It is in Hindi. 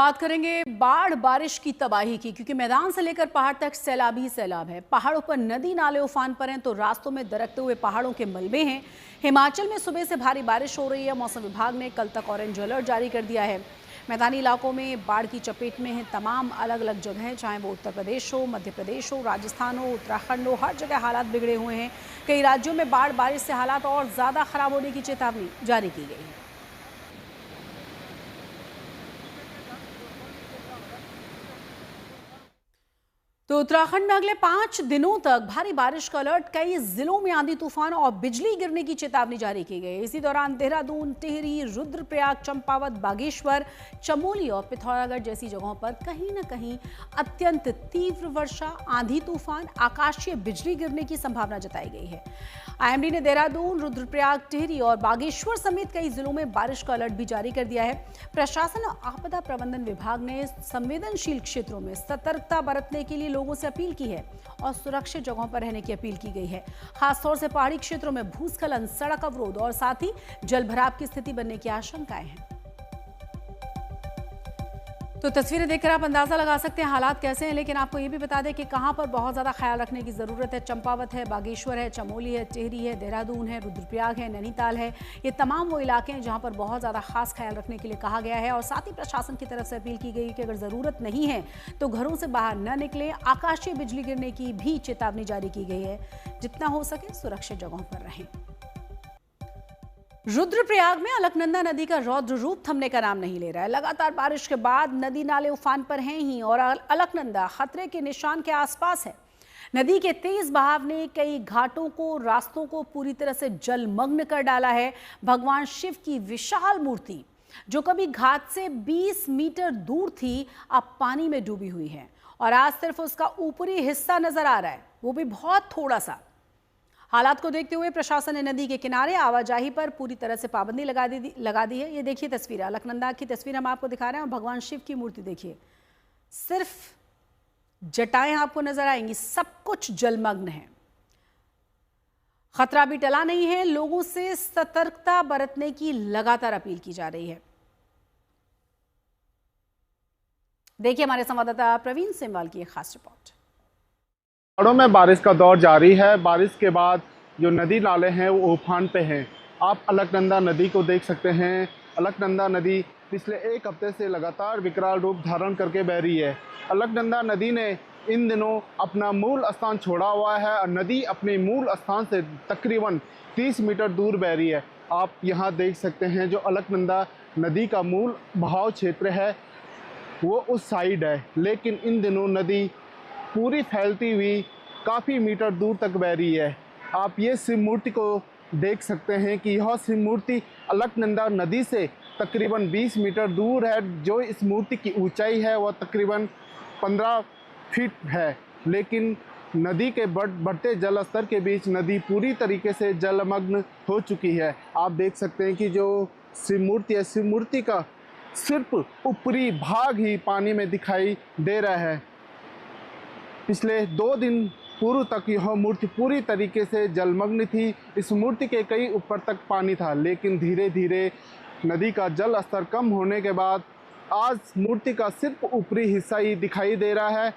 बात करेंगे बाढ़ बारिश की तबाही की, क्योंकि मैदान से लेकर पहाड़ तक सैलाब ही सैलाब है। पहाड़ों पर नदी नाले उफान पर हैं तो रास्तों में दरकते हुए पहाड़ों के मलबे हैं। हिमाचल में सुबह से भारी बारिश हो रही है। मौसम विभाग ने कल तक ऑरेंज अलर्ट जारी कर दिया है। मैदानी इलाकों में बाढ़ की चपेट में है तमाम अलग अलग जगहें, चाहे वो उत्तर प्रदेश हो, मध्य प्रदेश हो, राजस्थान हो, उत्तराखंड हो, हर जगह हालात बिगड़े हुए हैं। कई राज्यों में बाढ़ बारिश से हालात और ज़्यादा खराब होने की चेतावनी जारी की गई है। तो उत्तराखंड में अगले 5 दिनों तक भारी बारिश का अलर्ट, कई जिलों में आंधी तूफान और बिजली गिरने की चेतावनी जारी की गई। इसी दौरान देहरादून, टिहरी, रुद्रप्रयाग, चंपावत, बागेश्वर, चमोली और पिथौरागढ़ जैसी जगहों पर कहीं न कहीं अत्यंत तीव्र वर्षा, आंधी तूफान, आकाशीय बिजली गिरने की संभावना जताई गई है। आईएमडी ने देहरादून, रुद्रप्रयाग, टिहरी और बागेश्वर समेत कई जिलों में बारिश का अलर्ट भी जारी कर दिया है। प्रशासन और आपदा प्रबंधन विभाग ने संवेदनशील क्षेत्रों में सतर्कता बरतने के लिए लोगों से अपील की है और सुरक्षित जगहों पर रहने की अपील की गई है। खासतौर से पहाड़ी क्षेत्रों में भूस्खलन, सड़क अवरोध और साथ ही जलभराव की स्थिति बनने की आशंकाएं हैं। तो तस्वीरें देखकर आप अंदाजा लगा सकते हैं हालात कैसे हैं, लेकिन आपको ये भी बता दें कि कहां पर बहुत ज्यादा ख्याल रखने की जरूरत है। चंपावत है, बागेश्वर है, चमोली है, टिहरी है, देहरादून है, रुद्रप्रयाग है, नैनीताल है। ये तमाम वो इलाके हैं जहां पर बहुत ज्यादा खास ख्याल रखने के लिए कहा गया है और साथ ही प्रशासन की तरफ से अपील की गई कि अगर जरूरत नहीं है तो घरों से बाहर न निकलें। आकाशीय बिजली गिरने की भी चेतावनी जारी की गई है। जितना हो सके सुरक्षित जगहों पर रहें। रुद्रप्रयाग में अलकनंदा नदी का रौद्र रूप थमने का नाम नहीं ले रहा है। लगातार बारिश के बाद नदी नाले उफान पर हैं ही और अलकनंदा खतरे के निशान के आसपास है। नदी के तेज बहाव ने कई घाटों को, रास्तों को पूरी तरह से जलमग्न कर डाला है। भगवान शिव की विशाल मूर्ति जो कभी घाट से 20 मीटर दूर थी, अब पानी में डूबी हुई है और आज सिर्फ उसका ऊपरी हिस्सा नजर आ रहा है, वो भी बहुत थोड़ा सा। हालात को देखते हुए प्रशासन ने नदी के किनारे आवाजाही पर पूरी तरह से पाबंदी लगा दी है। ये देखिए तस्वीर, अलकनंदा की तस्वीर हम आपको दिखा रहे हैं और भगवान शिव की मूर्ति देखिए, सिर्फ जटाएं आपको नजर आएंगी, सब कुछ जलमग्न है। खतरा भी टला नहीं है। लोगों से सतर्कता बरतने की लगातार अपील की जा रही है। देखिए हमारे संवाददाता प्रवीण सिमवाल की एक खास रिपोर्ट। पहाड़ों में बारिश का दौर जारी है। बारिश के बाद जो नदी नाले हैं वो उफान पे हैं। आप अलकनंदा नदी को देख सकते हैं। अलकनंदा नदी पिछले एक हफ्ते से लगातार विकराल रूप धारण करके बह रही है। अलकनंदा नदी ने इन दिनों अपना मूल स्थान छोड़ा हुआ है और नदी अपने मूल स्थान से तकरीबन 30 मीटर दूर बह रही है। आप यहाँ देख सकते हैं जो अलकनंदा नदी का मूल बहाव क्षेत्र है वो उस साइड है, लेकिन इन दिनों नदी पूरी फैलती हुई काफ़ी मीटर दूर तक बह रही है। आप ये शिव मूर्ति को देख सकते हैं कि यह शिव मूर्ति अलकनंदा नदी से तकरीबन 20 मीटर दूर है। जो इस मूर्ति की ऊंचाई है वह तकरीबन 15 फीट है, लेकिन नदी के बढ़ते जल स्तर के बीच नदी पूरी तरीके से जलमग्न हो चुकी है। आप देख सकते हैं कि जो शिव मूर्ति है, शिव मूर्ति का सिर्फ ऊपरी भाग ही पानी में दिखाई दे रहा है। पिछले 2 दिन पूर्व तक यह मूर्ति पूरी तरीके से जलमग्न थी। इस मूर्ति के कई ऊपर तक पानी था, लेकिन धीरे धीरे नदी का जल स्तर कम होने के बाद आज मूर्ति का सिर्फ ऊपरी हिस्सा ही दिखाई दे रहा है।